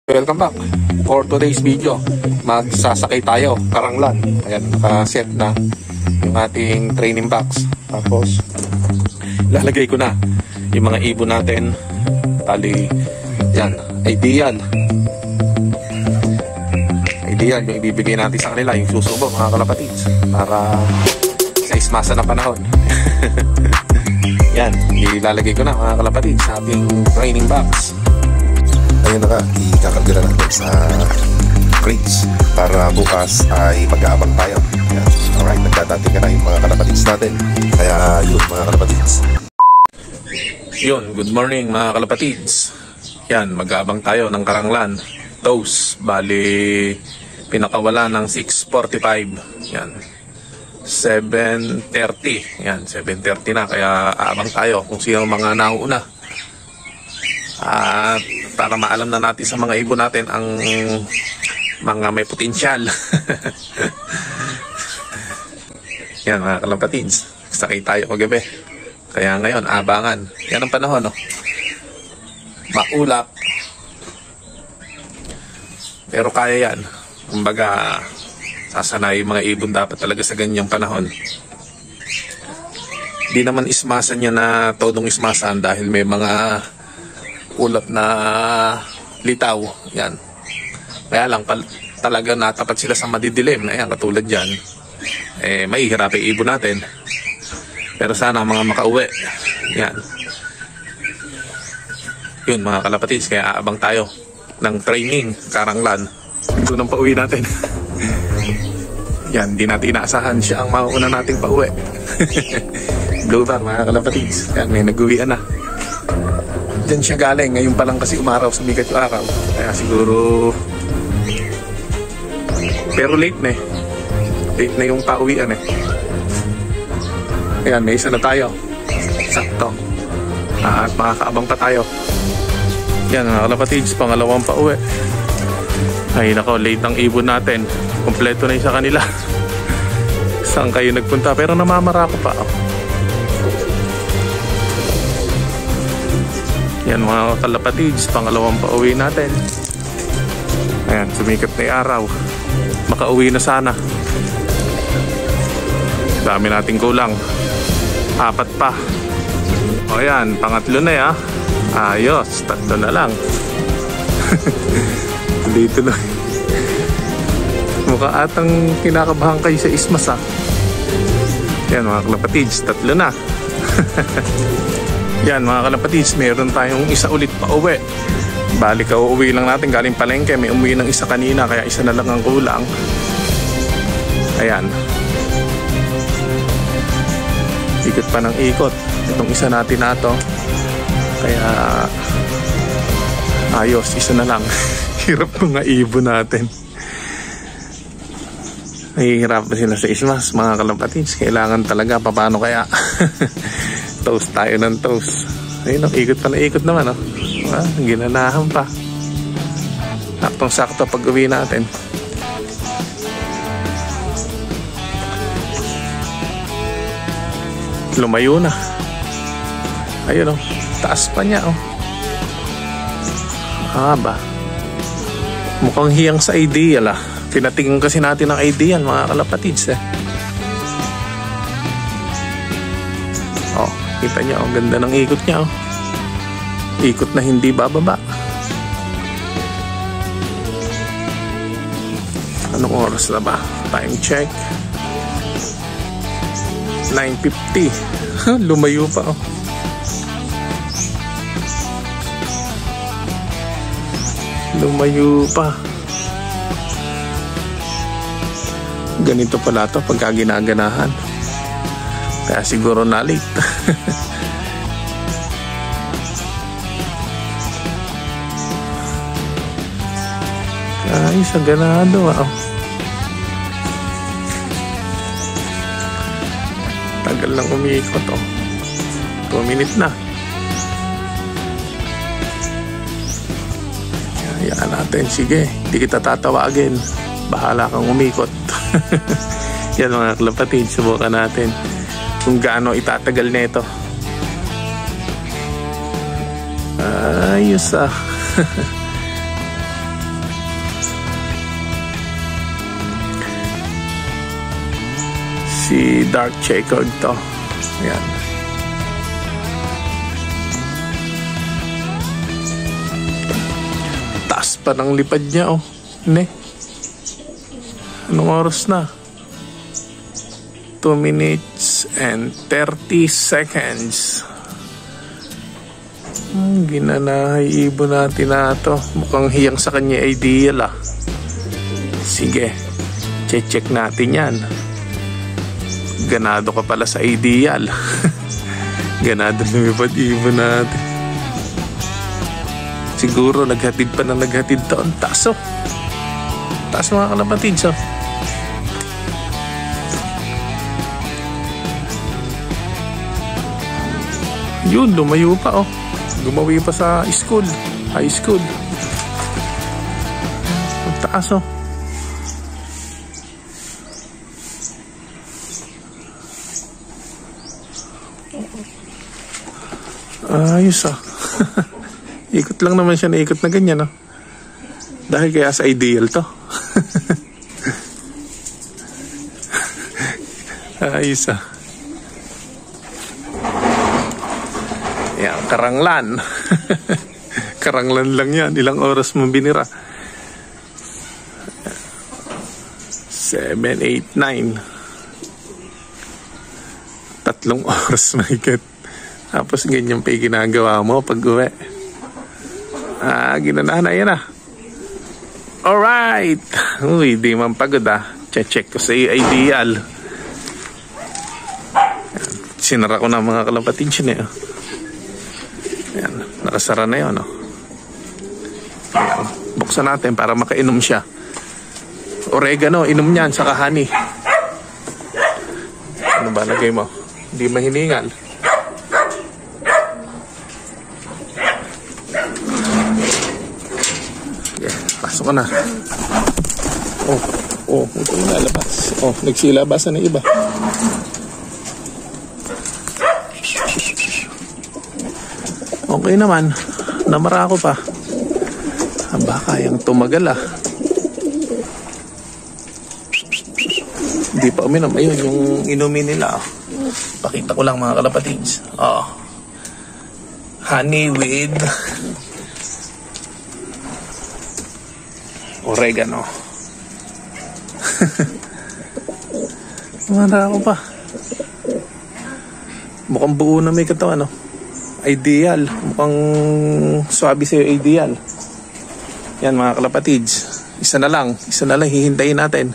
Welcome back. For today's video, magsasakay tayo, Karanglan. Ayan, nakaset na yung ating training box. Tapos, lalagay ko na yung mga ibon natin. Tali, yan, ideal yung ibibigay natin sa kanila, yung susubo, mga kalapatids, para sa ismasa na panahon. Yan, ilalagay ko na, mga kalapatids, sa ating training box. Ayun na nga, ikakalgala natin sa crates para bukas ay mag-aabang tayo. Yan. Alright, nagdadating ka na yung mga kalapatids natin. Kaya yun, mga kalapatids. Yun, good morning mga kalapatids. Yan, mag-aabang tayo ng Karanglan. Toast, bali pinakawala ng 6:45. Yan, 7:30. Yan, 7:30 na, kaya aabang tayo kung sino mga nauuna. At para maalam na natin sa mga ibon natin ang mga may potensyal. Yan mga kalapatids, sakay tayo kagabi. Kaya ngayon, abangan. Yan ang panahon, no? Maulap. Pero kaya yan. Kumbaga, sasanay mga ibon dapat talaga sa ganyang panahon. Di naman ismasan niya na todong ismasan dahil may mga ulap na litaw. Yan. Kaya lang talaga natapat sila sa madidilim. Ayan, katulad dyan. Mahihirap yung ibon natin. Pero sana mga makauwi. Yan. Yun mga kalapatids. Kaya aabang tayo ng training Karanglan. Ito nang pauwi natin. Yan, di natin inaasahan siya ang mauna nating pauwi. Blue bar mga kalapatids. Yan, may nag-uwian na. Diyan siya galing. Ngayon pa lang kasi umaraw, sumikat yung araw. Kaya siguro... Pero late na eh. Late na yung pauwian eh. Ayan, may isa na tayo. Sakto. At makakaabang pa tayo. Yan, mga kalapatids, pangalawang pauwi. Ay nako, late ang ibon natin. Kompleto na yung sa kanila. Saan kayo nagpunta? Pero namamara ko pa. Yan mga kalapatids, pangalawang pauwi natin. Ayan, sumikat na yung araw. Makauwi na sana. Dami nating kulang. 4 pa. O yan, pangatlo na ya. Ayos, 3 na lang. Dito na. Mukha atang kinakabahan kayo sa ismas ha. Yan mga kalapatids, 3 na. Yan mga kalapatids, meron tayong isa ulit pa uwi. Balik ka uuwi lang natin galing palengke. May umuwi ng isa kanina, kaya isa na lang ang kulang. Ayan, ikot pa ng ikot itong isa natin na to. Kaya ayos, isa na lang. Hirap mga ibon natin. Nahihirap na sila sa ismas mga kalapatids. Kailangan talaga, paano kaya? Toast tayo ng toast. Ayun, ikot pa na ikot naman, oh. Ginanahan pa. Saktong sakto pag uwi natin. Lumayo na. Ayun, oh. Taas pa niya, oh. Ba? Mukhang hiyang sa ideal, ah. Tinatingin kasi natin ang ideal, mga kalapatids, eh. Oh, kita niyo, ang ganda ng ikot niya, oh. Ikot na hindi bababa. Anong oras na ba? Time check. 9:50. Lumayo pa, oh. Lumayo pa. Ganito pala to pagka ginaganahan. Kaya siguro na late. Ay, sa ganado, ah. Tagal lang umiikot, oh. 2 minutes na. Hayaan natin, sige. Hindi kita tatawagin. Bahala kang umikot. Yan mga kalapatids, subukan natin kung gaano itatagal nito. Ayos ah. Si Dark Checkered to. Yan. Taas pa ng lipad niya, oh. Ne? Anong oras na? 2 minutes and 30 seconds. Ginanahay ibon natin na to. Mukhang hiyang sa kanya ideal, ah. Sige, check natin yan. Ganado ka pala sa ideal. Ganado lumipad ibon natin. Siguro naghatid pa ng naghatid to. Ang taas, oh. Taas mga kalapatid, so. Yun, lumayo pa, oh. Gumawi pa sa school, high school. Ang taas, oh. Ayos, ah. Ikot lang naman siya na ikot na ganyan, oh. Dahil kaya sa ideal to. Ayos, ah. Yan, karanglan. Karanglan lang yan. Ilang oras mo binira? 7, 8, 9. 3 oras mahigit. Tapos ganyan pa yung ginagawa mo pag uwi. Ginanahan na yan, ah. Alright. Uy, di man pagod, ah. Check ko sa ideal. Sinara ko na mga kalapatid siya, eh. Ayan, nakasara na yun, oh. Ayan, buksan natin para makainom siya. Oregano, inom niyan, saka honey. Ano ba lagay mo? Hindi mahiningal. Okay, pasok ko na. Ito yung lalabas. Nagsilabasan ng iba. Okay naman, namara ako pa. Baka yung tumagal, ah. Hindi pa uminom. Ayun, yung inumin nila, oh. Pakita ko lang mga kalapatids. Honey with oregano. Namara ako pa. Mukhang buo na may katawan, oh. Ideal. Mukhang swabe sa'yo ideal. Yan mga kalapatids. Isa na lang hihintayin natin.